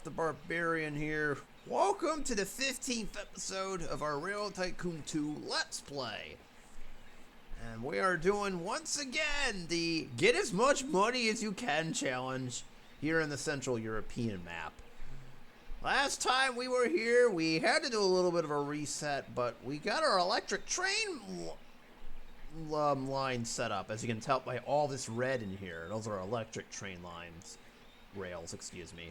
the Barbarian here. Welcome to the 15th episode of our Rail Tycoon 2 Let's Play. And we are doing, once again, the Get as much money as you can challenge here in the Central European map. Last time we were here, we had to do a little bit of a reset, but we got our electric train line set up, as you can tell by all this red in here. Those are electric train lines. Rails, excuse me.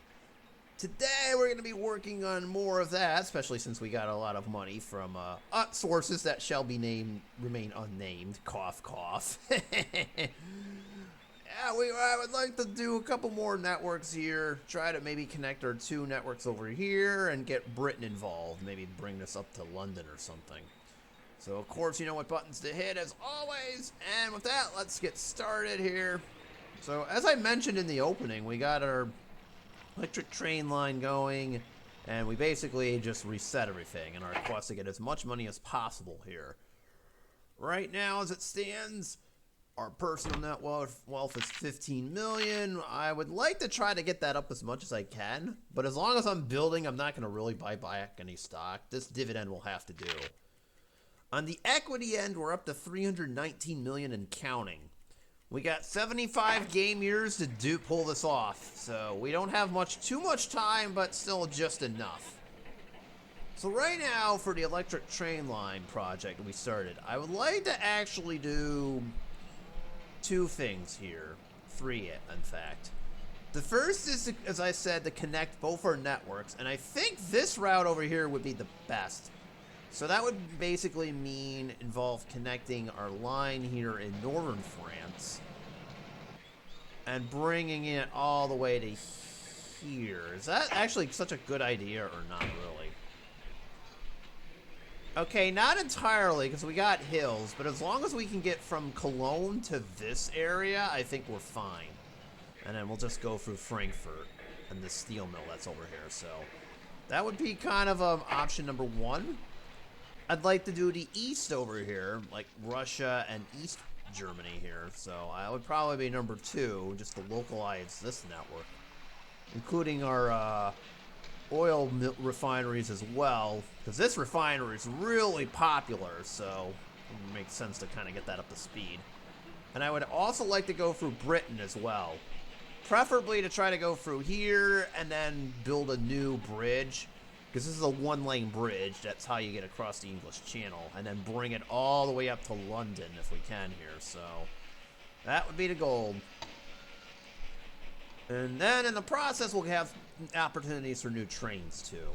Today we're going to be working on more of that, especially since we got a lot of money from sources that shall be remain unnamed. Cough, cough. Yeah, I would like to do a couple more networks here. Try to maybe connect our two networks over here and get Britain involved. Maybe bring this up to London or something. So, of course, you know what buttons to hit as always. And with that, let's get started here. So, as I mentioned in the opening, we got our electric train line going, and we basically just reset everything in our quest to get as much money as possible here. Right now, as it stands, our personal net wealth is 15 million. I would like to try to get that up as much as I can, but as long as I'm building, I'm not going to really buy back any stock. This dividend will have to do. On the equity end, we're up to 319 million and counting. We got 75 game years to pull this off, so we don't have too much time, but still just enough. So right now, for the electric train line project we started, I would like to actually do two things here. Three, in fact. The first is, as I said, to connect both our networks, and I think this route over here would be the best. So that would basically involve connecting our line here in northern France and bringing it all the way to here. Is that actually such a good idea or not really? Okay, not entirely, because we got hills, but as long as we can get from Cologne to this area, I think we're fine. And then we'll just go through Frankfurt and the steel mill that's over here. So that would be kind of option number one. I'd like to do the east over here, like Russia and East Germany here. So I would probably be number two, just to localize this network, including our oil refineries as well, because this refinery is really popular, so it makes sense to kind of get that up to speed. And I would also like to go through Britain as well, preferably to try to go through here and then build a new bridge, because this is a one-lane bridge. That's how you get across the English Channel, and then bring it all the way up to London if we can here. So that would be the goal. And then in the process, we'll have opportunities for new trains too.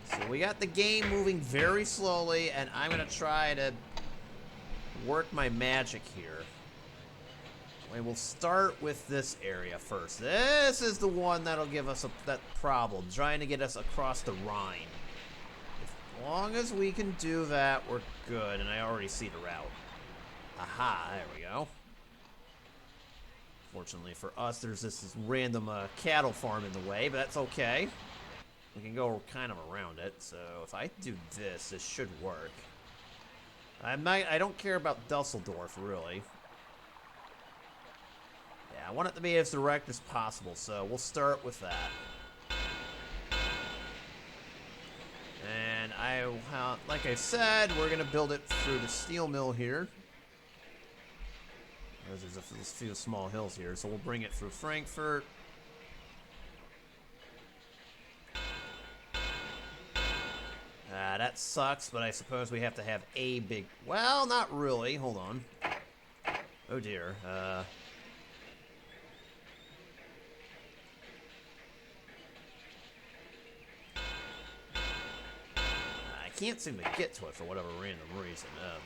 So we got the game moving very slowly, and I'm gonna try to work my magic here. And we'll start with this area first. This is the one that'll give us that problem, trying to get us across the Rhine. As long as we can do that, we're good, and I already see the route. Aha, there we go. Fortunately for us, there's this random cattle farm in the way, but that's okay. We can go kind of around it, so if I do this, this should work. I don't care about Dusseldorf, really. I want it to be as direct as possible, so we'll start with that. And like I said, we're going to build it through the steel mill here. There's a few small hills here, so we'll bring it through Frankfurt. That sucks, but I suppose we have to have a big... Well, not really. Hold on. Oh, dear. I can't seem to get to it for whatever random reason. Oh,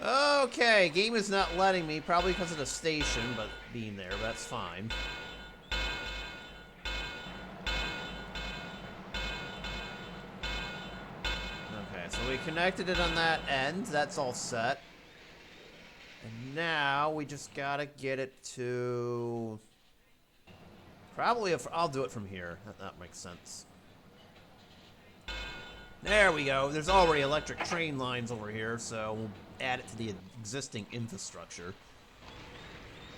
boy. Okay, game is not letting me, probably because of the station, but being there, but that's fine. Okay, so we connected it on that end. That's all set. And now we just gotta get it to... Probably, I'll do it from here. That makes sense. There we go. There's already electric train lines over here, so we'll add it to the existing infrastructure.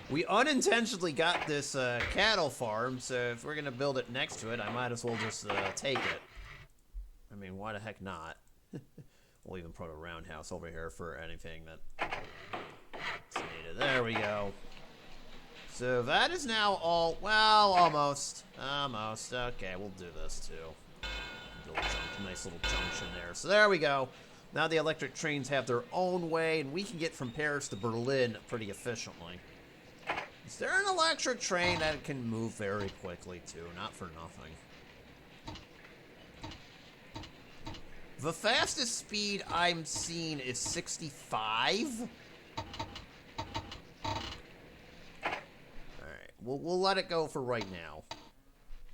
We unintentionally got this cattle farm, so if we're gonna build it next to it, I might as well just take it. I mean, why the heck not? We'll even put a roundhouse over here for anything that's needed. There we go. So that is now all, well, almost. Almost. Okay, we'll do this too. Build a nice little junction there. So there we go. Now the electric trains have their own way, and we can get from Paris to Berlin pretty efficiently. Is there an electric train that can move very quickly too? Not for nothing. The fastest speed I'm seeing is 65. Alright, we'll let it go for right now.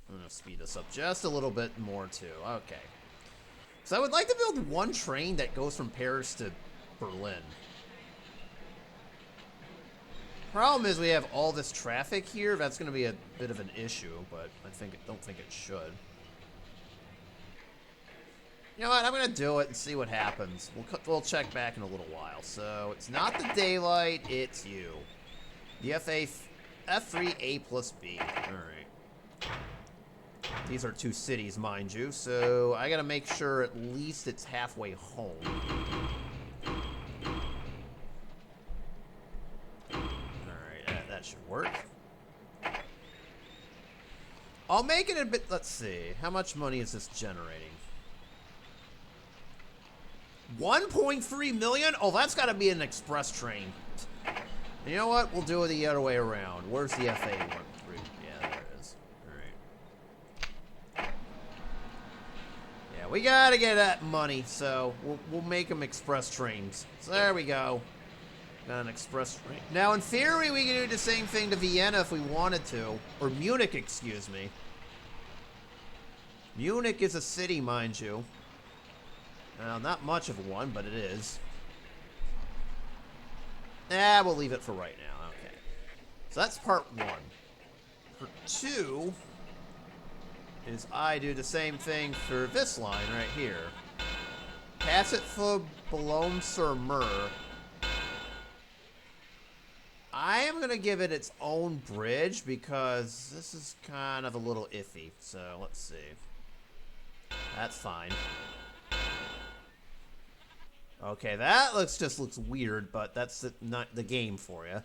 I'm gonna speed this up just a little bit more too. Okay. So I would like to build one train that goes from Paris to Berlin. Problem is we have all this traffic here. That's going to be a bit of an issue, but I don't think it should. You know what? I'm going to do it and see what happens. We'll check back in a little while. So it's not the daylight, it's you. The F3 A plus B. All right. These are two cities, mind you. So I got to make sure at least it's halfway home. Should work. I'll make it a bit. Let's see. How much money is this generating? 1.3 million? Oh, that's got to be an express train. And you know what? We'll do it the other way around. Where's the FA 13? Yeah, there it is. All right. Yeah, we got to get that money, so we'll make them express trains. So there we go. Got an express train. Now, in theory, we can do the same thing to Vienna if we wanted to. Or Munich, excuse me. Munich is a city, mind you. Not much of one, but it is. We'll leave it for right now. Okay. So that's part one. Part two is I do the same thing for this line right here. Pass it for Boulogne-sur-Mer. I am going to give it its own bridge because this is kind of a little iffy. So, let's see. That's fine. Okay, that just looks weird, but that's not the game for you.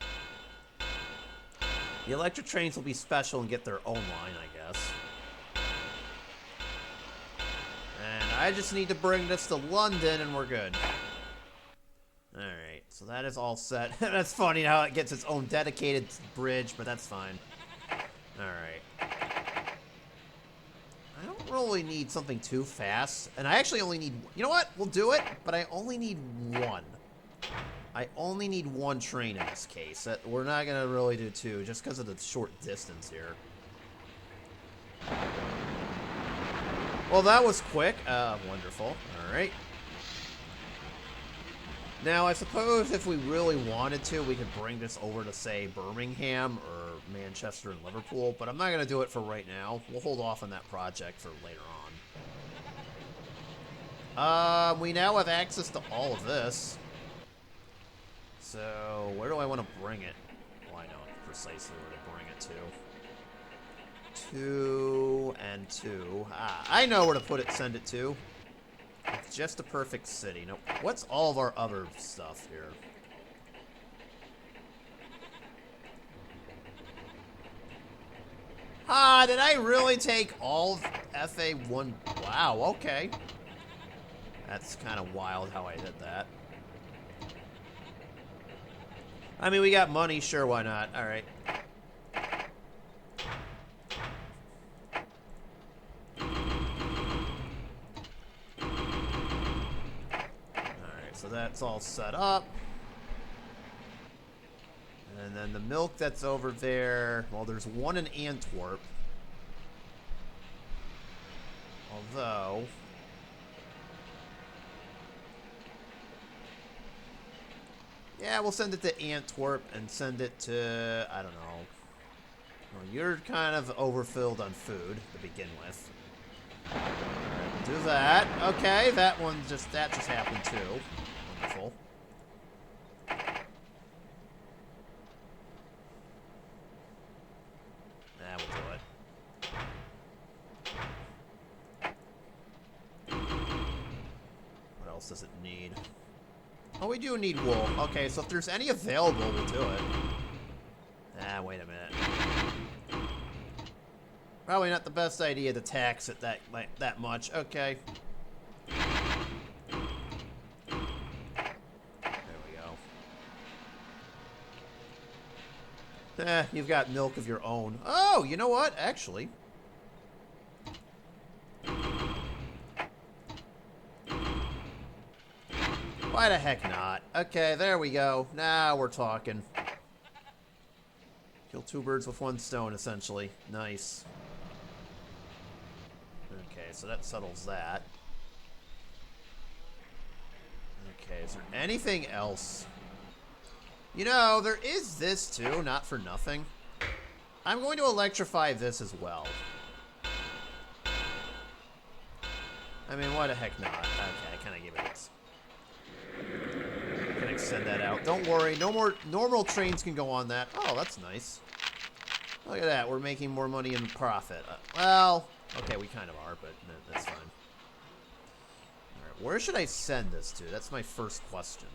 The electric trains will be special and get their own line, I guess. And I just need to bring this to London and we're good. Alright, so that is all set. That's funny how it gets its own dedicated bridge, but that's fine. Alright. I don't really need something too fast. And I actually only need... You know what? We'll do it, but I only need one. I only need one train in this case. We're not going to really do two, just because of the short distance here. Well, that was quick. Wonderful. Alright. Now, I suppose if we really wanted to, we could bring this over to, say, Birmingham or Manchester and Liverpool, but I'm not going to do it for right now. We'll hold off on that project for later on. We now have access to all of this. So, where do I want to bring it? Well, I know precisely where to bring it to. 2 and 2. I know where to put it, send it to. It's just a perfect city. Now, what's all of our other stuff here? Did I really take all of FA1? Wow, okay. That's kind of wild how I did that. I mean, we got money, sure, why not? Alright. So that's all set up. And then the milk that's over there, well, there's one in Antwerp. Although... yeah, we'll send it to Antwerp and send it to, I don't know. Well, you're kind of overfilled on food to begin with. Alright, do that. Okay, that just happened too. Wonderful. does it need? Oh, we do need wool. Okay, so if there's any available, we'll do it. Ah, wait a minute. Probably not the best idea to tax it that much. Okay. There we go. You've got milk of your own. Oh, you know what? Actually. Why the heck not? Okay, there we go. Now we're talking. Kill two birds with one stone, essentially. Nice. Okay, so that settles that. Okay, is there anything else? You know, there is this too, not for nothing. I'm going to electrify this as well. I mean, why the heck not? Okay, I kind of give it this. Can extend that out. Don't worry, no more normal trains can go on that. Oh, that's nice. Look at that, we're making more money in profit. Well, okay, we kind of are, but that's fine. Alright, where should I send this to? That's my first question.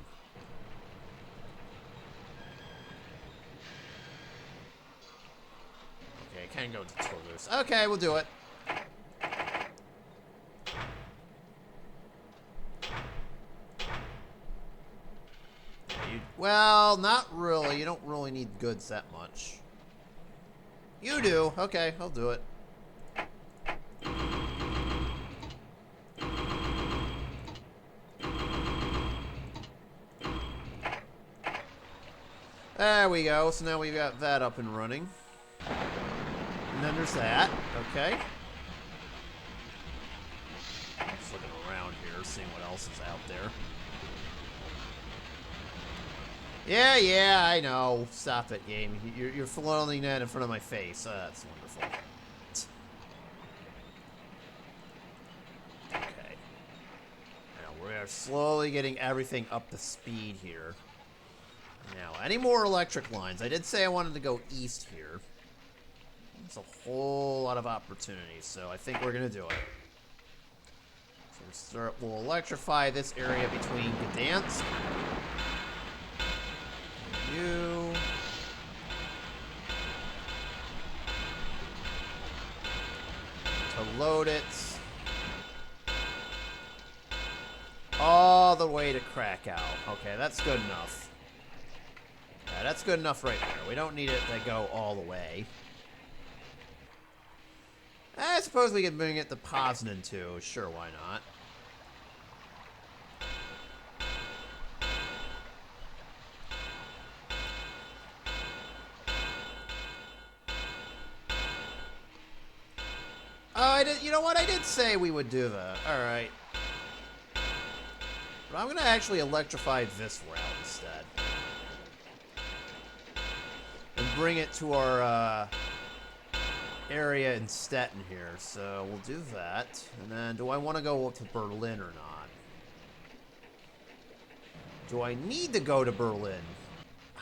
Okay, I can go to Toulouse. Okay, we'll do it. Well, not really. You don't really need goods that much. You do. Okay, I'll do it. There we go. So now we've got that up and running. And then there's that. Okay. Just looking around here, seeing what else is out there. Yeah, I know. Stop it, game. You're floating that in front of my face. That's wonderful. Okay. Now, we are slowly getting everything up to speed here. Now, any more electric lines? I did say I wanted to go east here. There's a whole lot of opportunities, so I think we're going to do it. So we'll electrify this area between Gdansk. You. To load it. All the way to Krakow. Okay, that's good enough. Yeah, that's good enough right there. We don't need it to go all the way. I suppose we could bring it to Poznan too. Sure, why not? Oh, you know what? I did say we would do that. Alright. But I'm going to actually electrify this route instead. And bring it to our area in Stettin here. So we'll do that. And then do I want to go up to Berlin or not? Do I need to go to Berlin?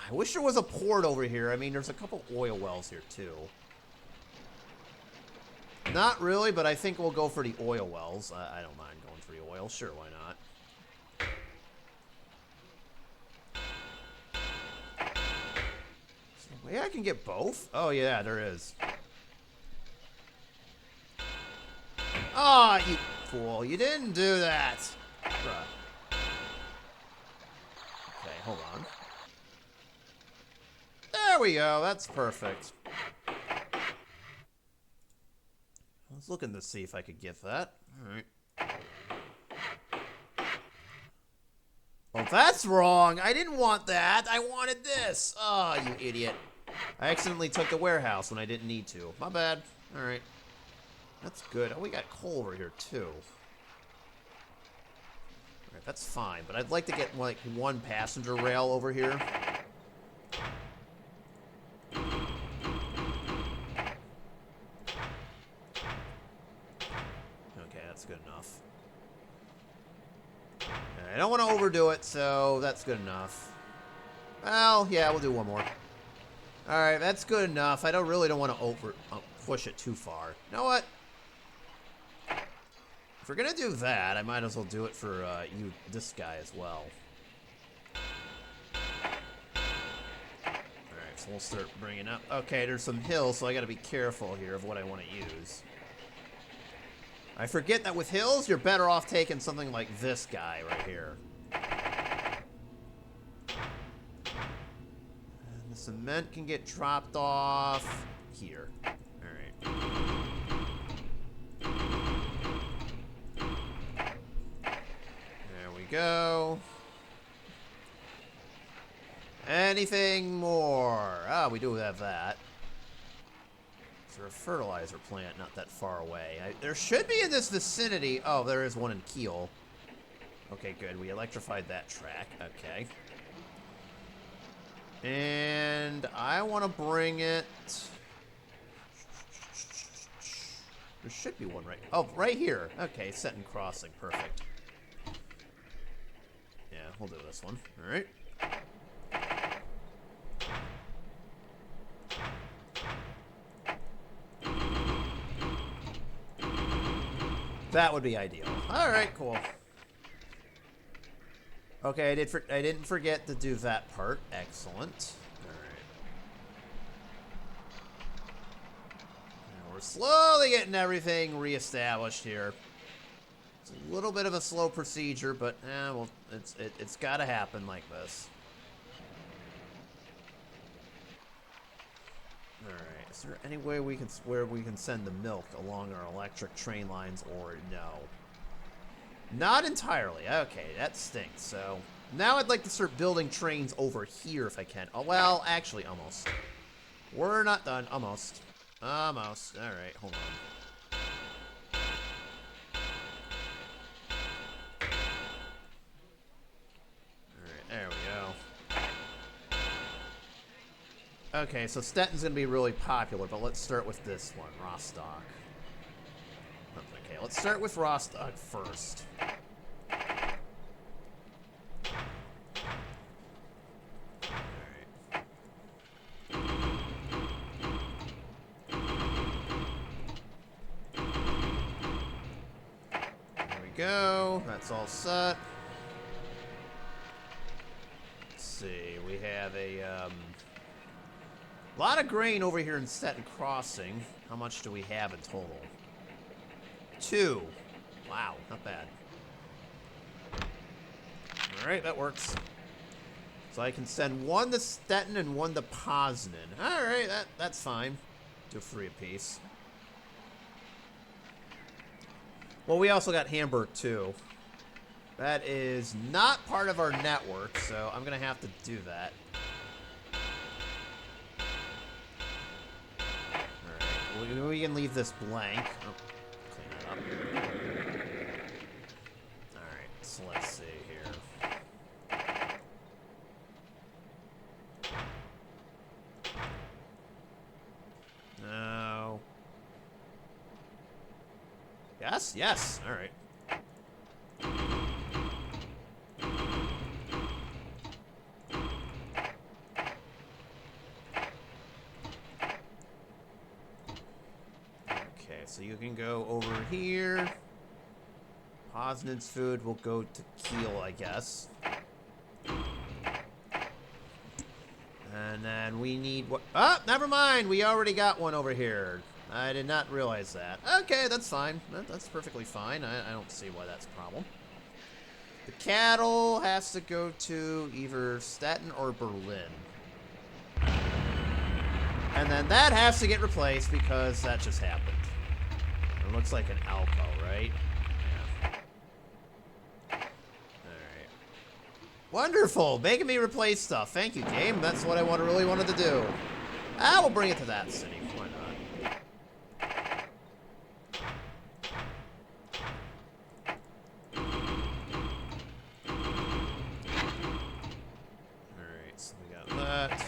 I wish there was a port over here. I mean, there's a couple oil wells here too. Not really, but I think we'll go for the oil wells. I don't mind going for the oil. Sure, why not? Is there a way I can get both? Oh, yeah, there is. Ah, oh, you fool. You didn't do that. Bruh. Okay, hold on. There we go. That's perfect. I was looking to see if I could get that. Alright. Oh, that's wrong. I didn't want that. I wanted this. Oh, you idiot. I accidentally took the warehouse when I didn't need to. My bad. Alright. That's good. Oh, we got coal over here, too. Alright, that's fine. But I'd like to get, like, one passenger rail over here. Good enough. I don't want to overdo it, so that's good enough. Well, yeah, we'll do one more. Alright, that's good enough. I really don't want to push it too far. You know what? If we're gonna do that, I might as well do it for this guy as well. Alright, so we'll start bringing up. Okay, there's some hills, so I gotta be careful here of what I want to use. I forget that with hills, you're better off taking something like this guy right here. And the cement can get dropped off here. Alright. There we go. Anything more? Ah, we do have that. Is there a fertilizer plant not that far away? There should be in this vicinity. Oh, there is one in Kiel. Okay, good. We electrified that track. Okay. And I want to bring it... There should be one right... Oh, right here. Okay, set and crossing. Perfect. Yeah, we'll do this one. All right. That would be ideal. All right, cool. Okay, I didn't forget to do that part. Excellent. All right. Now we're slowly getting everything reestablished here. It's a little bit of a slow procedure, but well, it's got to happen like this. All right. Is there any way we can send the milk along our electric train lines, or no? Not entirely. Okay, that stinks. So now I'd like to start building trains over here if I can. Oh, well, actually, almost. We're not done. Almost. Almost. All right, hold on. All right, there we go. Okay, so Stettin's going to be really popular, but let's start with this one, Rostock. Okay, let's start with Rostock first. There we go. That's all set. Let's see. We have a lot of grain over here in Stettin Crossing. How much do we have in total? 2. Wow, not bad. Alright, that works. So I can send 1 to Stettin and 1 to Poznan. Alright, that's fine. Do 3 apiece. Well, we also got Hamburg, too. That is not part of our network, so I'm going to have to do that. Alright, we can leave this blank. Oh, clean that up. Alright, so let's see here. No. Yes, yes. Alright. So you can go over here. Poznan's food will go to Kiel, I guess. And then we need what? Oh, never mind. We already got one over here. I did not realize that. Okay, that's fine. That's perfectly fine. I don't see why that's a problem. The cattle has to go to either Stettin or Berlin. And then that has to get replaced because that just happened. It looks like an Alco, right? Yeah. Alright. Wonderful! Making me replace stuff. Thank you, game. That's what I really wanted to do. Ah, we'll bring it to that city. Why not? Alright, so we got that.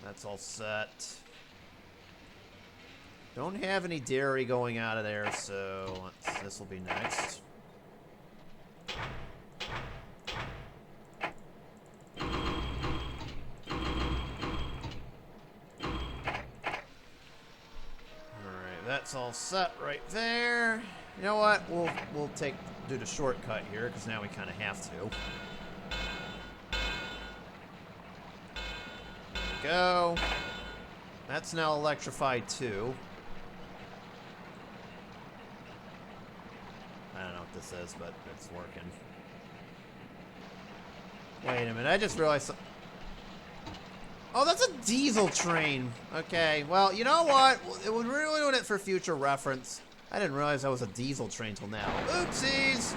That's all set. Don't have any dairy going out of there, so this will be next. Alright, that's all set right there. You know what? We'll do the shortcut here, because now we kind of have to. There we go. That's now electrified too. I don't know what this is, but it's working. Wait a minute, I just realized... Oh, that's a diesel train. Okay, well, you know what? We're really doing it for future reference. I didn't realize that was a diesel train till now. Oopsies!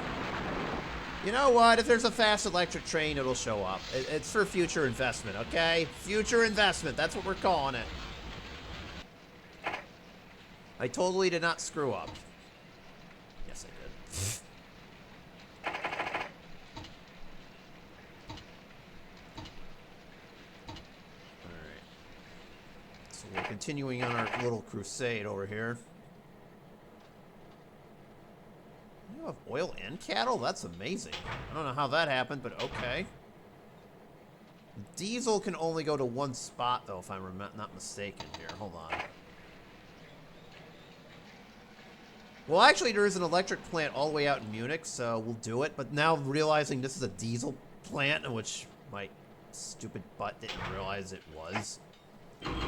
You know what? If there's a fast electric train, it'll show up. It's for future investment, okay? Future investment, that's what we're calling it. I totally did not screw up. Yes, I did. Alright. So we're continuing on our little crusade over here. You have oil and cattle? That's amazing. I don't know how that happened, but okay. Diesel can only go to one spot, though, if I'm not mistaken here. Hold on. Well, actually, there is an electric plant all the way out in Munich, so we'll do it. But now realizing this is a diesel plant, which my stupid butt didn't realize it was. Alright.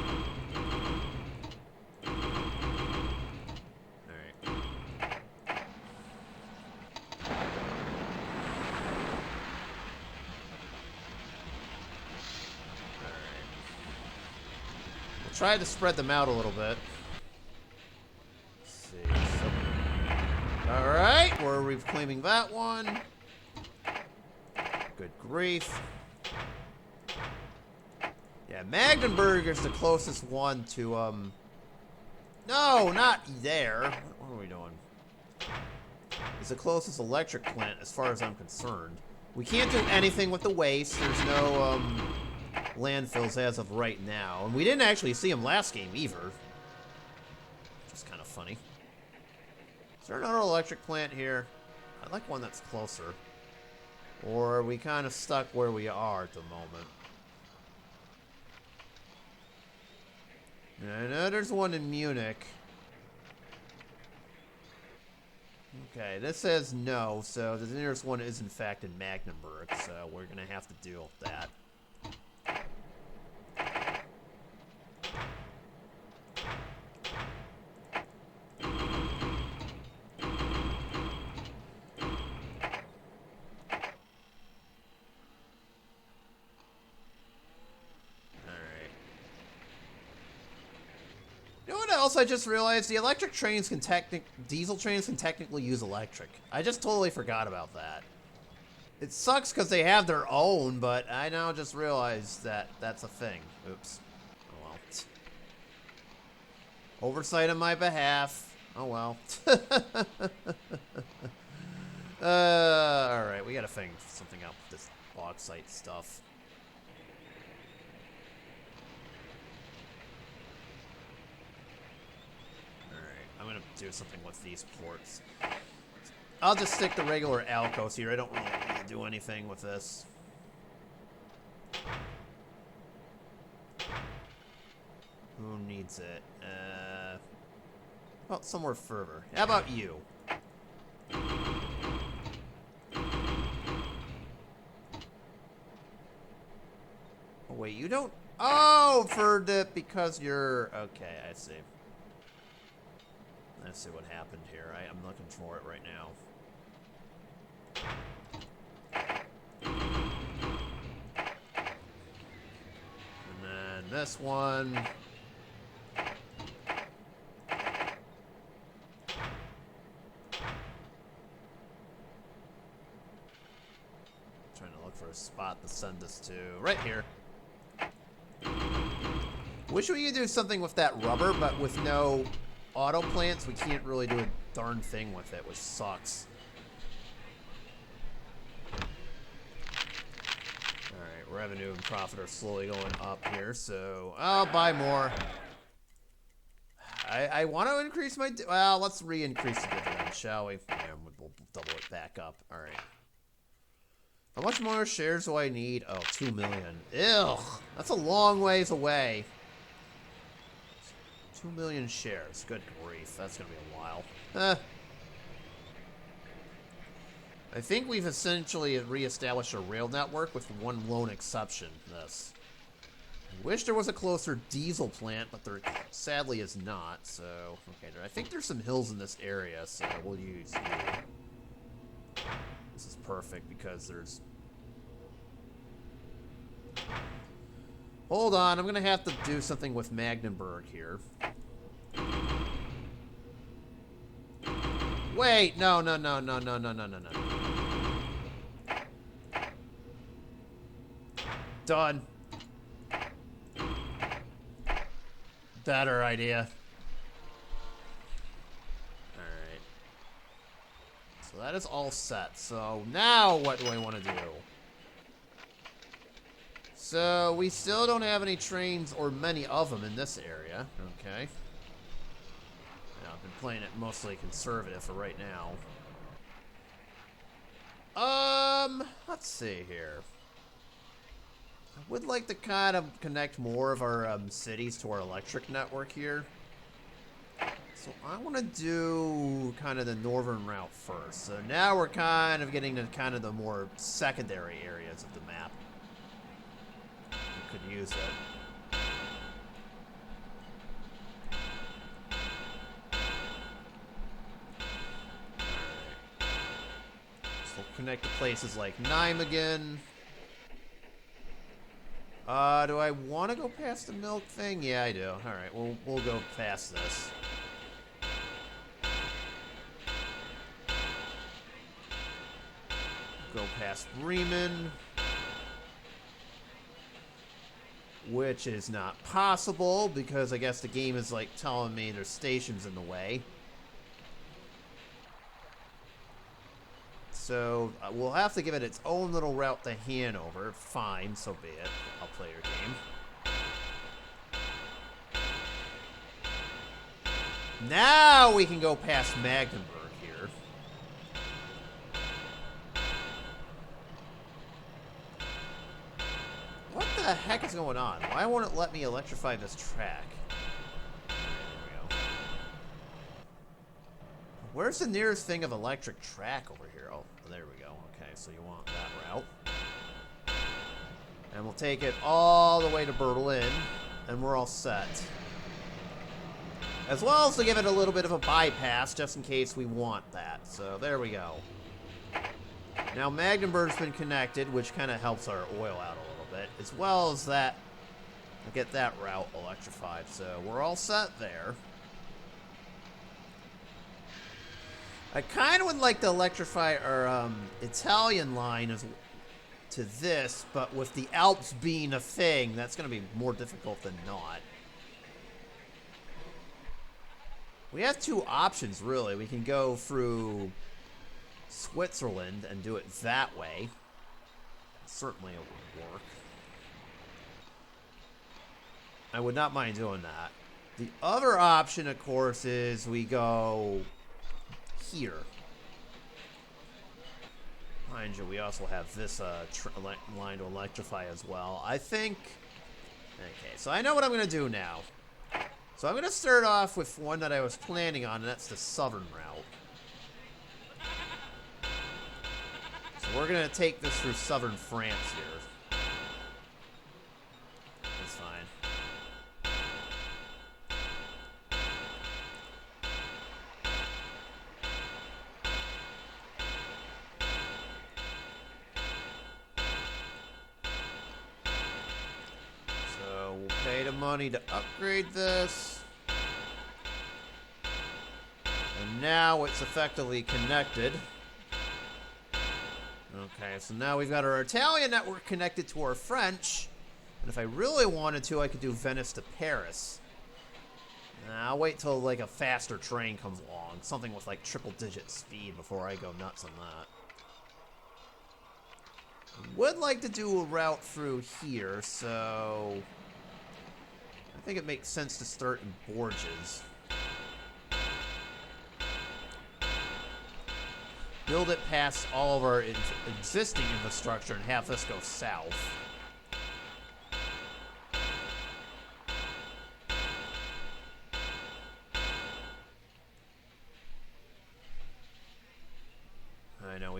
We'll try to spread them out a little bit. Alright, we're reclaiming that one. Good grief. Yeah, Magdeburg is the closest one to, No, not there. What are we doing? It's the closest electric plant as far as I'm concerned. We can't do anything with the waste. There's no, landfills as of right now. And we didn't actually see them last game either. Which is kind of funny. Is there another electric plant here? I'd like one that's closer. Or are we kind of stuck where we are at the moment? I know there's one in Munich. Okay, this says no, so the nearest one is in fact in Magdeburg, so we're gonna have to deal with that. I just realized the electric trains can diesel trains can technically use electric. I just totally forgot about that. It sucks because they have their own, but I now just realized that that's a thing. Oops. Oh well. Oversight on my behalf. Oh well. Alright, we gotta figure something out with this bauxite stuff. I'm gonna do something with these ports. I'll just stick the regular Alcos here. I don't really need to do anything with this. Who needs it? Well, somewhere further. How about you? Oh, wait, you don't... Oh, because you're... Okay, I see. Let's see what happened here. I'm looking for it right now. And then this one. Trying to look for a spot to send this to. Right here. Wish we could do something with that rubber, but with no... auto plants, we can't really do a darn thing with it, which sucks. Alright, revenue and profit are slowly going up here, so I'll buy more. I want to increase my... Well, let's re-increase the dividend, shall we? Yeah, we'll double it back up. Alright. How much more shares do I need? Oh, 2 million. Ew! That's a long ways away. 2 million shares. Good grief, that's gonna be a while. I think we've essentially reestablished a rail network with one lone exception. This. I wish there was a closer diesel plant, but there sadly is not. So, okay, I think there's some hills in this area, so we'll use you. This is perfect because there's... Hold on, I'm gonna have to do something with Magdeburg here. Wait, no. Done. Better idea. Alright. So that is all set. So now what do I want to do? So we still don't have any trains or many of them in this area. Okay. Yeah, I've been playing it mostly conservative for right now. Let's see here. I would like to kind of connect more of our cities to our electric network here. So I want to do kind of the northern route first. So now we're kind of getting to kind of the more secondary areas of the map. We could use it. So we'll connect to places like Nijmegen. Do I want to go past the milk thing? Yeah, I do. Alright, we'll go past this. Go past Bremen. Which is not possible, because I guess the game is, like, telling me there's stations in the way. So, we'll have to give it its own little route to Hanover. Fine, so be it. I'll play your game. Now we can go past Magdeburg here. What the heck is going on? Why won't it let me electrify this track? There we go. Where's the nearest thing of electric track over here? Oh, there we go. Okay, so you want that route. And we'll take it all the way to Berlin, and we're all set. As well as to give it a little bit of a bypass, just in case we want that. So there we go. Now Magdeburg's been connected, which kind of helps our oil out a little bit, as well as that, we'll get that route electrified. So we're all set there. I kind of would like to electrify our Italian line to this, but with the Alps being a thing, that's going to be more difficult than not. We have two options, really. We can go through Switzerland and do it that way. Certainly it would work. I would not mind doing that. The other option, of course, is we go here. Mind you, we also have this line to electrify as well. I think... Okay, so I know what I'm going to do now. So I'm going to start off with one that I was planning on, and that's the southern route. So we're going to take this through southern France here. That's fine. So we'll pay the money to upgrade this. And now it's effectively connected. Okay, so now we've got our Italian network connected to our French. And if I really wanted to, I could do Venice to Paris. Nah, I'll wait till, like, a faster train comes along. Something with, like, triple-digit speed before I go nuts on that. Would like to do a route through here, so... I think it makes sense to start in Bourges. Build it past all of our existing infrastructure and have this go south.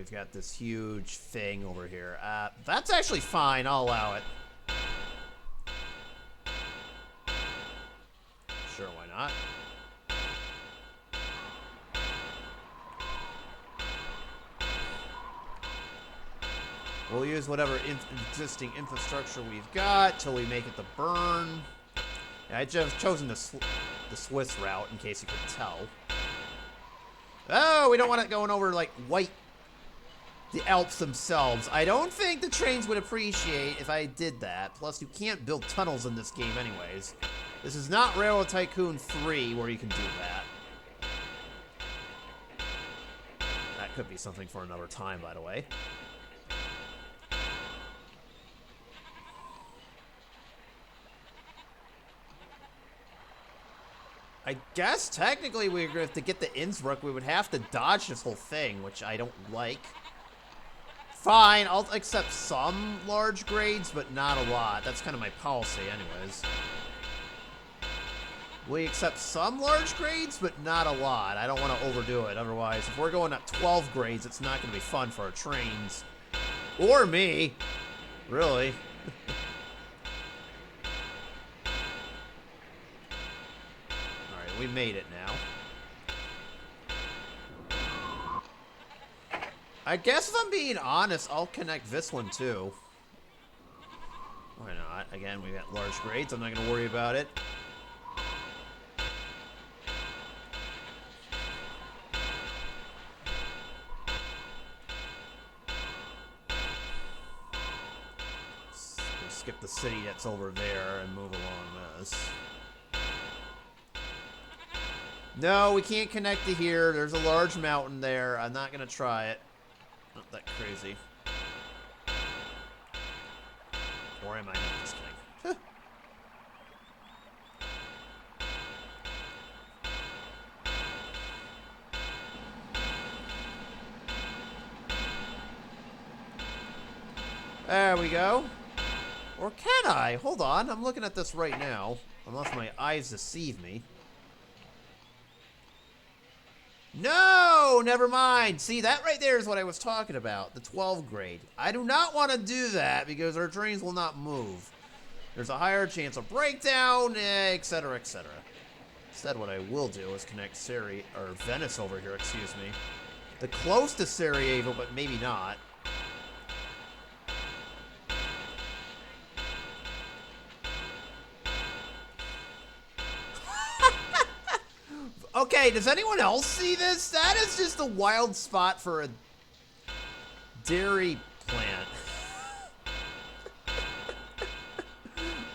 we've got this huge thing over here. That's actually fine. I'll allow it. Sure, why not? We'll use whatever existing infrastructure we've got till we make it the burn. Yeah, I just chosen the Swiss route in case you couldn't tell. Oh, we don't want it going over like the Alps themselves. I don't think the trains would appreciate if I did that. Plus, you can't build tunnels in this game anyways. This is not Railroad Tycoon 3 where you can do that. That could be something for another time, by the way. I guess technically we have to get the Innsbruck, we would have to dodge this whole thing, which I don't like. Fine, I'll accept some large grades, but not a lot. That's kind of my policy anyways. We accept some large grades, but not a lot. I don't want to overdo it. Otherwise, if we're going at 12 grades, it's not going to be fun for our trains. Or me. Really. We made it now. I guess if I'm being honest, I'll connect this one too. Why not? Again, we got large grades. I'm not going to worry about it. We'll skip the city that's over there and move along this. No, we can't connect to here. There's a large mountain there. I'm not going to try it. Not that crazy. Or am I not? Just kidding. There we go. Or can I? Hold on. I'm looking at this right now. Unless my eyes deceive me. No, never mind. See, that right there is what I was talking about, the 12 grade. I do not want to do that because our trains will not move. There's a higher chance of breakdown, etc., etc. Instead, what I will do is connect Venice over here, excuse me. The close to Sarajevo, but maybe not. Okay, does anyone else see this? That is just a wild spot for a dairy plant.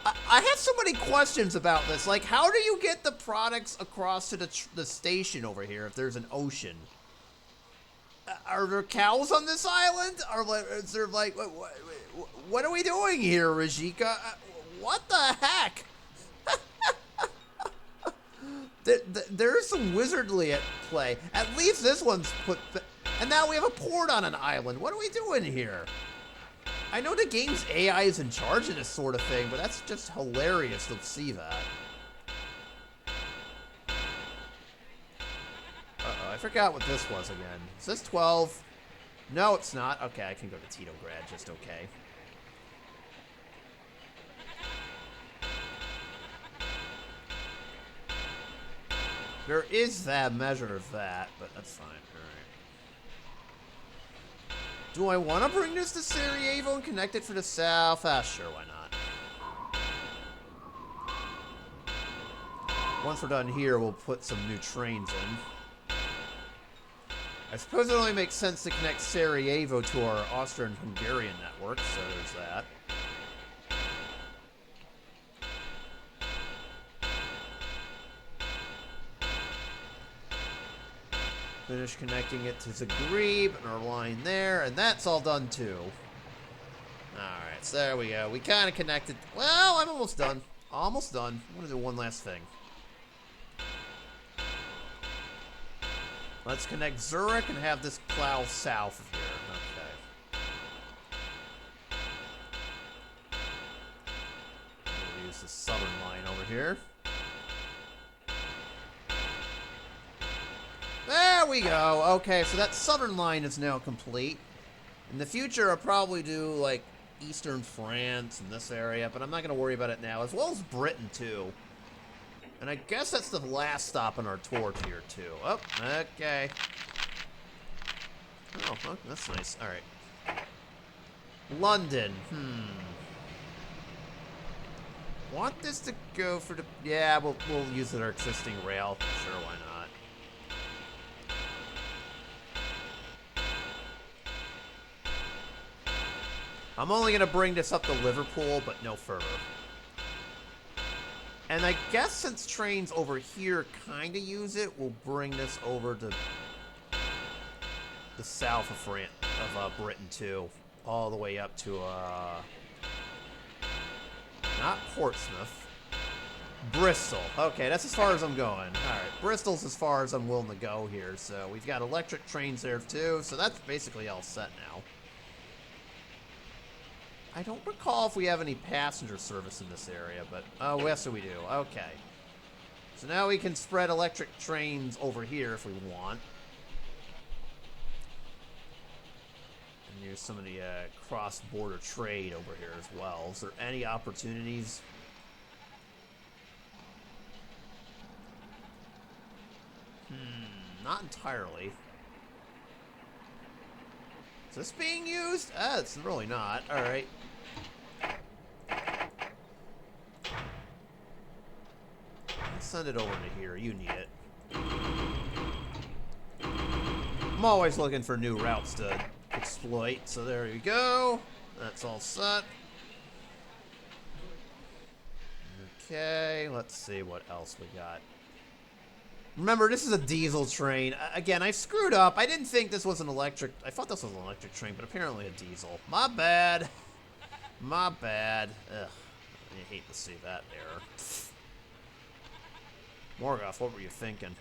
I have so many questions about this. Like, how do you get the products across to the station over here if there's an ocean? Are there cows on this island? Is there like, what are we doing here, Rajika? What the heck? There's some wizardly at play. At least this one's put... And now we have a port on an island. What are we doing here? I know the game's AI is in charge of this sort of thing, but that's just hilarious to see that. Uh-oh, I forgot what this was again. Is this 12? No, it's not. Okay, I can go to Titograd just okay. There is that measure of that, but that's fine. Alright. Do I want to bring this to Sarajevo and connect it for the south? Ah, sure, why not? Once we're done here, we'll put some new trains in. I suppose it only makes sense to connect Sarajevo to our Austrian-Hungarian network, so there's that. Finish connecting it to Zagreb and our line there, and that's all done too. Alright, so there we go. We kind of connected. Well, I'm almost done. Almost done. I'm going to do one last thing. Let's connect Zurich and have this plow south of here. Okay. We'll use the southern line over here. There we go. Okay, so that southern line is now complete. In the future, I'll probably do, like, eastern France and this area, but I'm not going to worry about it now, as well as Britain, too. And I guess that's the last stop on our tour here, too. Oh, okay. Oh, that's nice. All right. London. Want this to go for the... Yeah, we'll use our existing rail. Sure, why not? I'm only going to bring this up to Liverpool, but no further. And I guess since trains over here kind of use it, we'll bring this over to the south of Britain, too. All the way up to, not Portsmouth. Bristol. Okay, that's as far as I'm going. Alright, Bristol's as far as I'm willing to go here. So we've got electric trains there, too. So that's basically all set now. I don't recall if we have any passenger service in this area, but... Oh, yes, we do. Okay. So now we can spread electric trains over here if we want. And there's some of the cross-border trade over here as well. Is there any opportunities? Not entirely. Is this being used? It's really not. Alright. Send it over to here. You need it. I'm always looking for new routes to exploit, so there you go. That's all set. Okay, let's see what else we got. Remember, this is a diesel train. Again, I screwed up. I didn't think this was an electric... I thought this was an electric train, but apparently a diesel. My bad. My bad. Ugh. I hate to see that error. Morgoth, what were you thinking?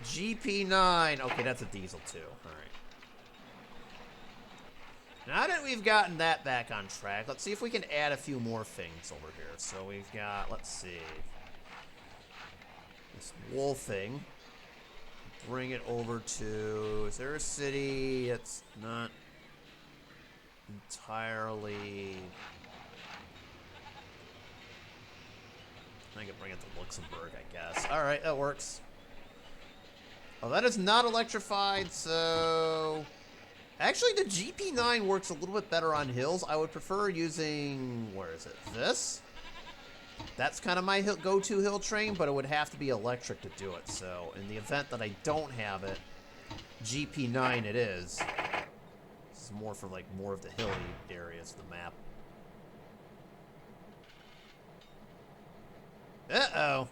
GP9. Okay, that's a diesel, too. Alright. Now that we've gotten that back on track, let's see if we can add a few more things over here. So we've got... Let's see... This wool thing. Bring it over to... Is there a city that's not entirely... I can bring it to Luxembourg, I guess. Alright, that works. Oh, that is not electrified, so... Actually, the GP9 works a little bit better on hills. I would prefer using... Where is it? This? That's kind of my go-to hill train, but it would have to be electric to do it. So, in the event that I don't have it, GP9 it is. This is more for, like, more of the hilly areas of the map. Uh-oh.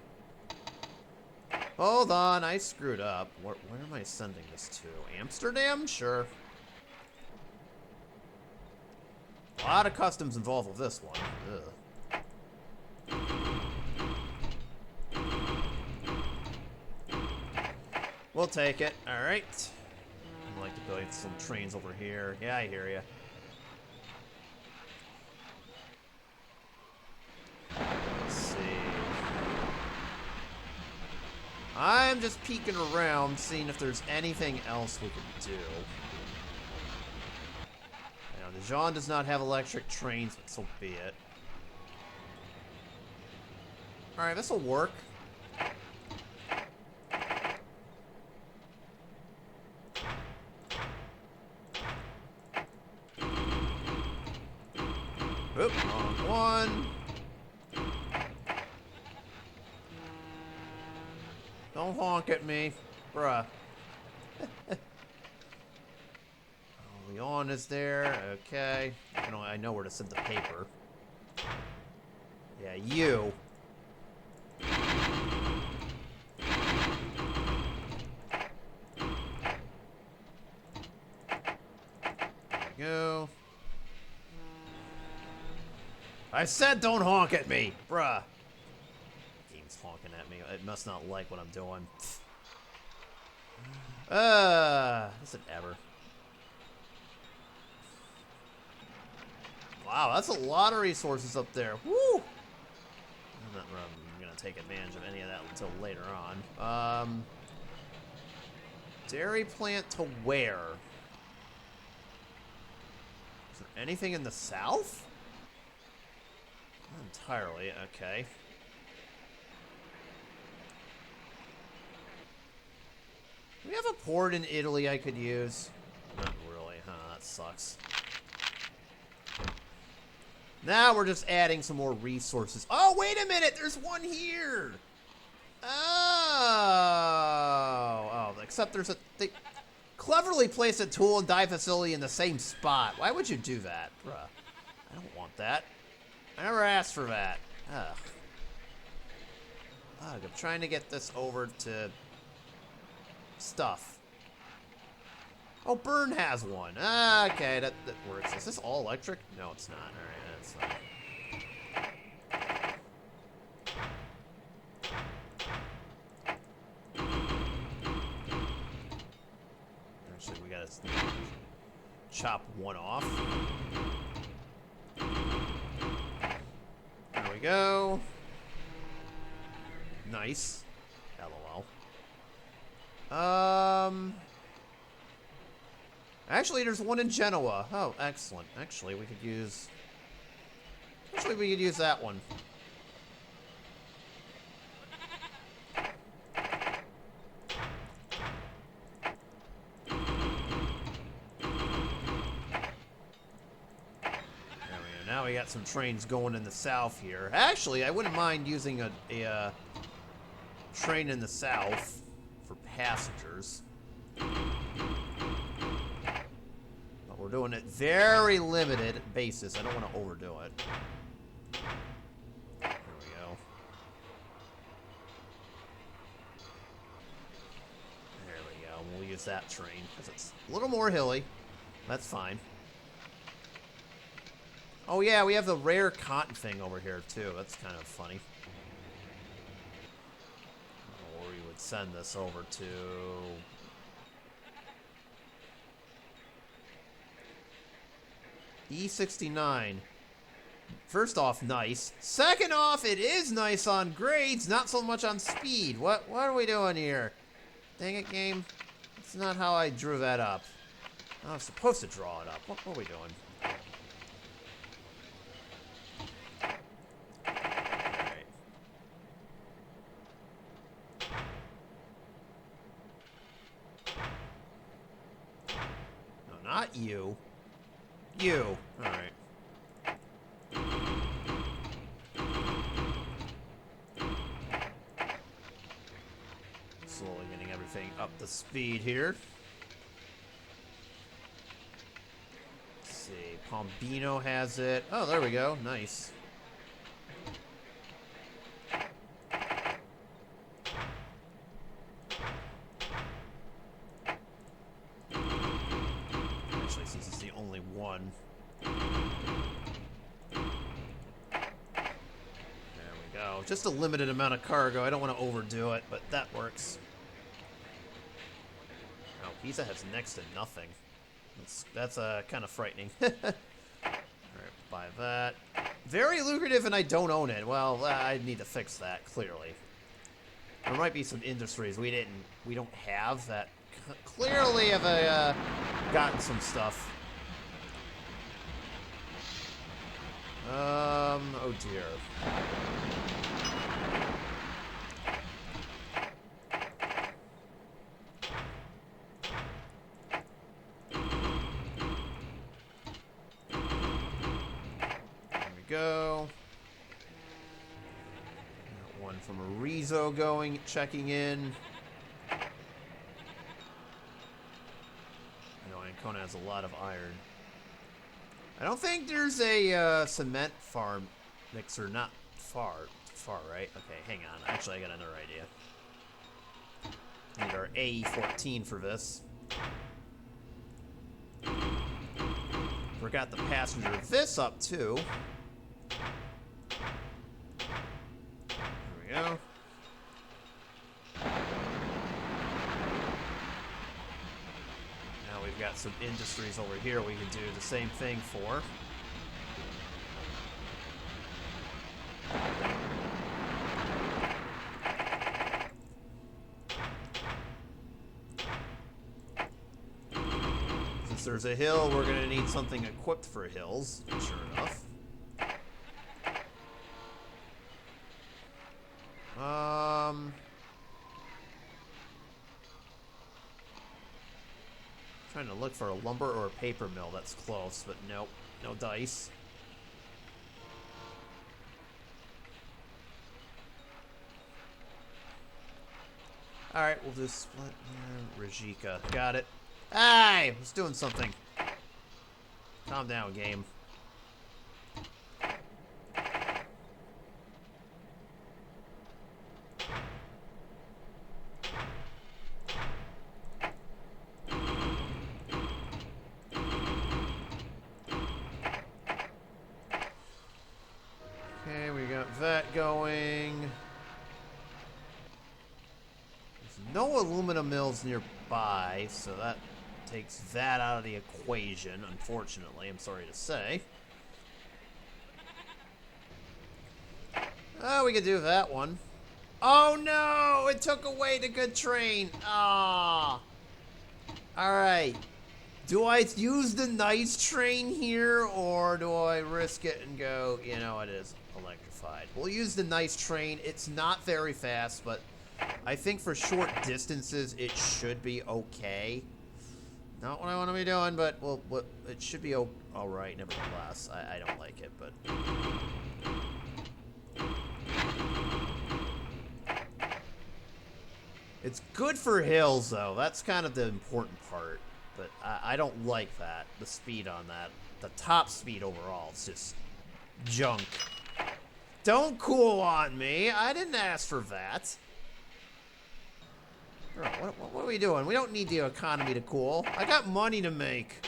Hold on, I screwed up. Where am I sending this to? Amsterdam? Sure. A lot of customs involved with this one. Ugh. We'll take it. Alright. I'd like to build some trains over here. Yeah, I hear ya. Let's see. I'm just peeking around, seeing if there's anything else we could do. Now, Dijon does not have electric trains, but so be it. Alright, this'll work. Oop, wrong one. Don't honk at me, bruh. Leon is there, okay. I know where to send the paper. Yeah, you. There we go. I said don't honk at me, bruh. Game's honking at me. It must not like what I'm doing. Listen, ever. Wow, that's a lot of resources up there. Woo! I'm not gonna take advantage of any of that until later on. Dairy plant to where? Is there anything in the south? Not entirely, okay. Do we have a port in Italy I could use? Not really, huh? That sucks. Now we're just adding some more resources. Oh, wait a minute! There's one here! Oh, except there's a... They cleverly placed a tool and die facility in the same spot. Why would you do that? Bruh. I don't want that. I never asked for that. Ugh. Ugh, I'm trying to get this over to... stuff. Oh, Burn has one. Okay, that works. Is this all electric? No, it's not. Alright, that's not. Actually, we gotta chop one off. There we go. Nice. LOL. Actually, there's one in Genoa. Oh, excellent. Actually, we could use that one. Now we got some trains going in the south here. Actually, I wouldn't mind using a train in the south for passengers. But we're doing it very limited basis. I don't want to overdo it. There we go. There we go. We'll use that train because it's a little more hilly. That's fine. Oh yeah, we have the rare cotton thing over here too. That's kind of funny. Or we would send this over to... E69. First off, nice. Second off, it is nice on grades, not so much on speed. What are we doing here? Dang it, game. That's not how I drew that up. I was supposed to draw it up. What are we doing? Not you. You. Alright. Slowly getting everything up to speed here. Let's see. Pombino has it. Oh, there we go. Nice. One. There we go. Just a limited amount of cargo. I don't want to overdo it, but that works. Oh, Pisa has next to nothing. That's kind of frightening. Alright, buy that. Very lucrative and I don't own it. Well, I need to fix that, clearly. There might be some industries we don't have that clearly have gotten some stuff. Oh dear. There we go. Got one from Arizo going, checking in. I know Ancona has a lot of iron. I don't think there's a cement farm mixer, not far, right? Okay, hang on. Actually, I got another idea. Need our AE14 for this. Forgot the passenger this up, too. There we go. We've got some industries over here we can do the same thing for. Since there's a hill, we're gonna need something equipped for hills, sure enough. Trying to look for a lumber or a paper mill that's close, but nope, no dice. Alright, we'll do split Rajika. Got it. Hey! I was doing something. Calm down, game. Okay, we got that going. There's no aluminum mills nearby, so that takes that out of the equation, unfortunately, I'm sorry to say. Oh, we could do that one. Oh no! It took away the good train! Ah! Alright. Do I use the nice train here, or do I risk it and go, you know, it is electrified? We'll use the nice train. It's not very fast, but I think for short distances, it should be okay. Not what I want to be doing, but well, it should be alright nevertheless. I don't like it, but... It's good for hills, though. That's kind of the important part. But I don't like that. The speed on that. The top speed overall is just junk. Don't cool on me. I didn't ask for that. Bro, what are we doing? We don't need the economy to cool. I got money to make.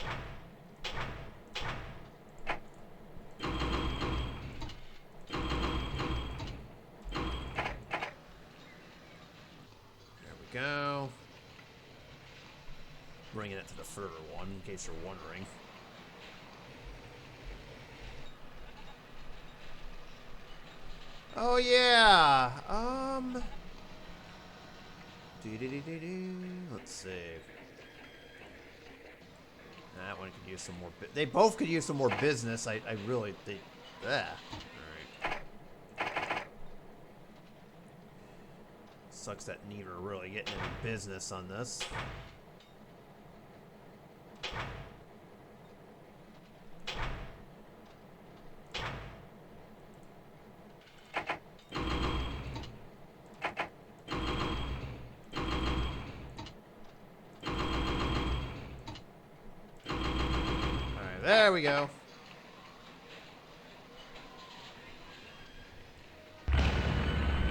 Go. Bringing it to the further one, in case you're wondering. Oh yeah. Let's see. That one could use some more. They both could use some more business. I really. Yeah. All right. Sucks that neither are really getting any business on this. Alright, there we go.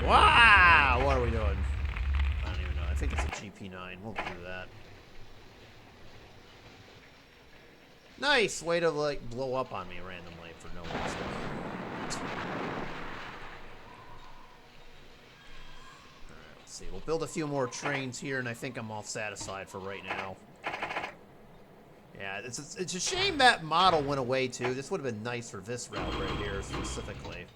Wow! What are we doing? I don't even know. I think it's a GP9. We'll do that. Nice! Way to, like, blow up on me randomly for no reason. Alright, let's see. We'll build a few more trains here, and I think I'm all satisfied for right now. Yeah, it's a shame that model went away, too. This would have been nice for this route right here, specifically.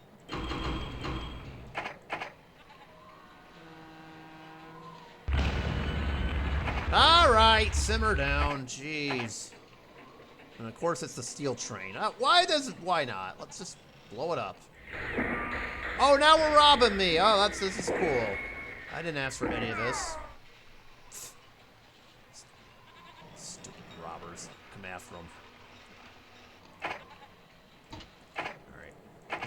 Alright, simmer down. Jeez. And of course it's the steel train. Why not? Let's just blow it up. Oh, now we're robbing me. Oh, this is cool. I didn't ask for any of this. Stupid robbers. Come after them. Alright.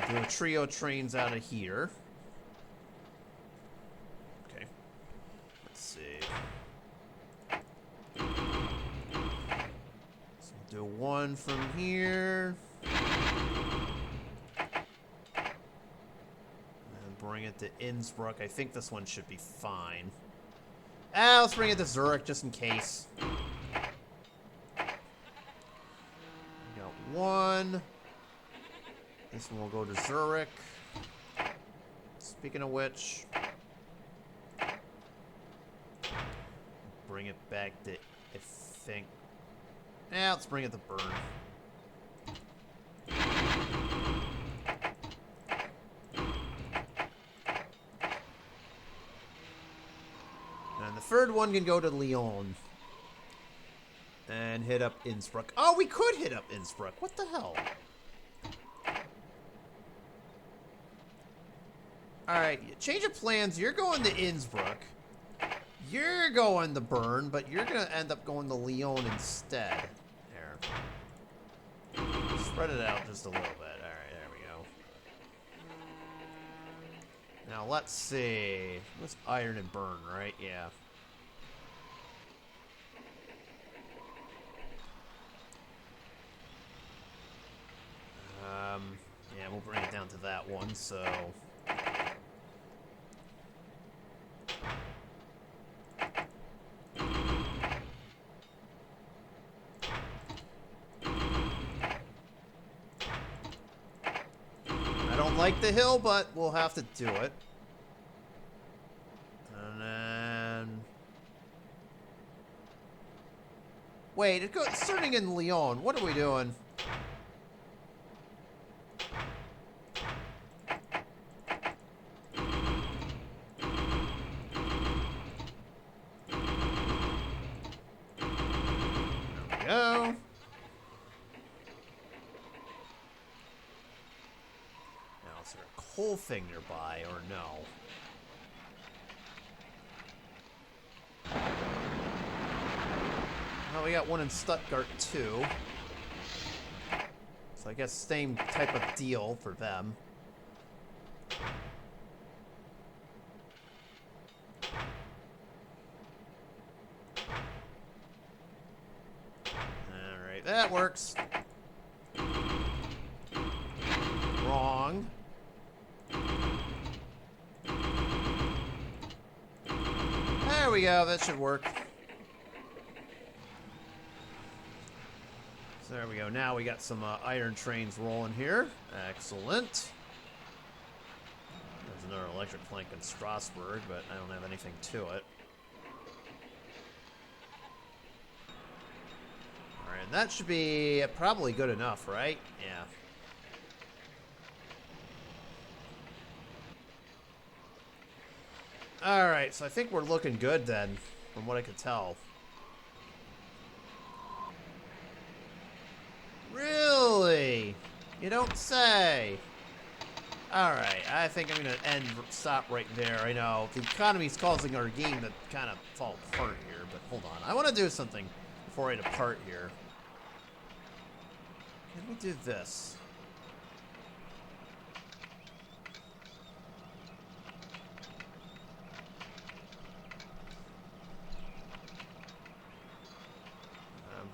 Do a trio trains out of here. Okay. Let's see. Do one from here. And bring it to Innsbruck. I think this one should be fine. Let's bring it to Zurich just in case. We got one. This one will go to Zurich. Speaking of which, bring it back to, I think. Yeah, let's bring it to Bern. And the third one can go to Lyon. And hit up Innsbruck. Oh, we could hit up Innsbruck. What the hell? Alright, change of plans. You're going to Innsbruck. You're going to Bern, but you're going to end up going to Lyon instead. There. Spread it out just a little bit. Alright, there we go. Now, let's see. What's Iron and Bern, right? Yeah. Yeah, we'll bring it down to that one, so... I don't like the hill, but we'll have to do it. And then... Wait, it's starting in Lyon. What are we doing? Go. Now, is there a coal thing nearby, or no? Well, we got one in Stuttgart, too. So I guess same type of deal for them. Alright, that works. Wrong. There we go, that should work. So there we go, now we got some iron trains rolling here. Excellent. There's another electric plank in Strasbourg, but I don't have anything to it. Alright, and that should be probably good enough, right? Yeah. Alright, so I think we're looking good then, from what I could tell. Really? You don't say. Alright, I think I'm going to stop right there. I know, the economy's causing our game to kind of fall apart here, but hold on. I want to do something before I depart here. Can we do this?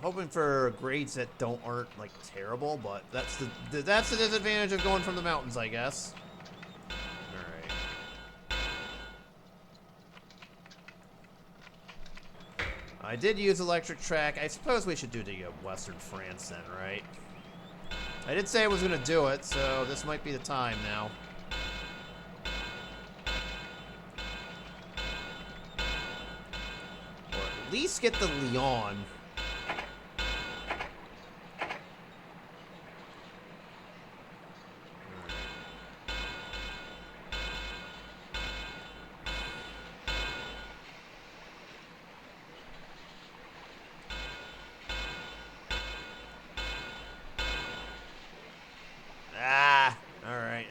Hoping for grades that aren't like terrible, but that's the disadvantage of going from the mountains, I guess. All right. I did use electric track. I suppose we should do the Western France then, right? I did say I was gonna do it, so this might be the time now. Or at least get the Lyon.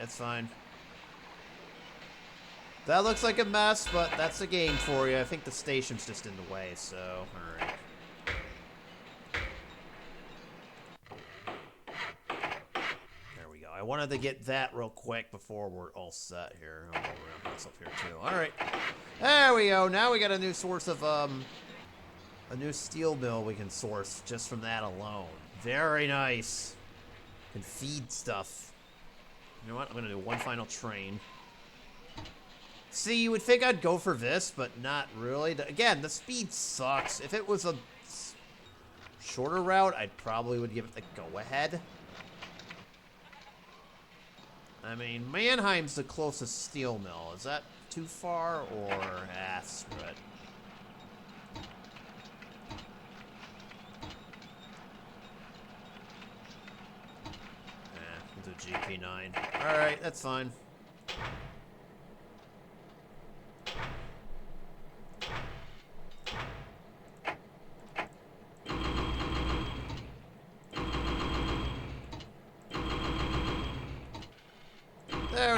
That's fine. That looks like a mess, but that's the game for you. I think the station's just in the way, so, alright. There we go. I wanted to get that real quick before we're all set here. Oh, we're gonna mess up here, too. Alright. There we go. Now we got a new source of, a new steel mill we can source just from that alone. Very nice. Can feed stuff. You know what? I'm going to do one final train. See, you would think I'd go for this, but not really. Again, the speed sucks. If it was a shorter route, I probably would give it the go-ahead. I mean, Mannheim's the closest steel mill. Is that too far, or... screw it. GP9. Alright, that's fine.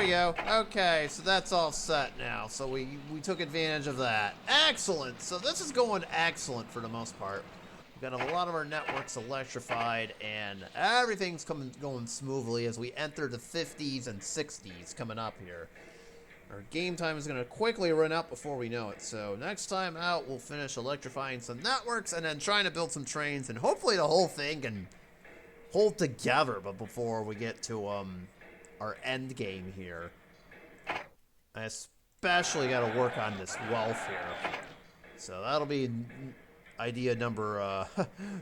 we go. Okay, so that's all set now. So we took advantage of that. Excellent. So this is going excellent for the most part. We've got a lot of our networks electrified, and everything's going smoothly as we enter the 50s and 60s coming up here. Our game time is going to quickly run out before we know it. So next time out, we'll finish electrifying some networks and then trying to build some trains, and hopefully the whole thing can hold together. But before we get to our end game here, I especially got to work on this wealth here. So that'll be idea number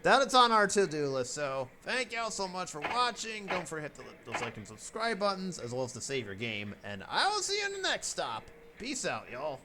that it's on our to-do list. So thank y'all so much for watching. Don't forget to hit those like and subscribe buttons, as well as to save your game, and I will see you in the next stop. Peace out, y'all.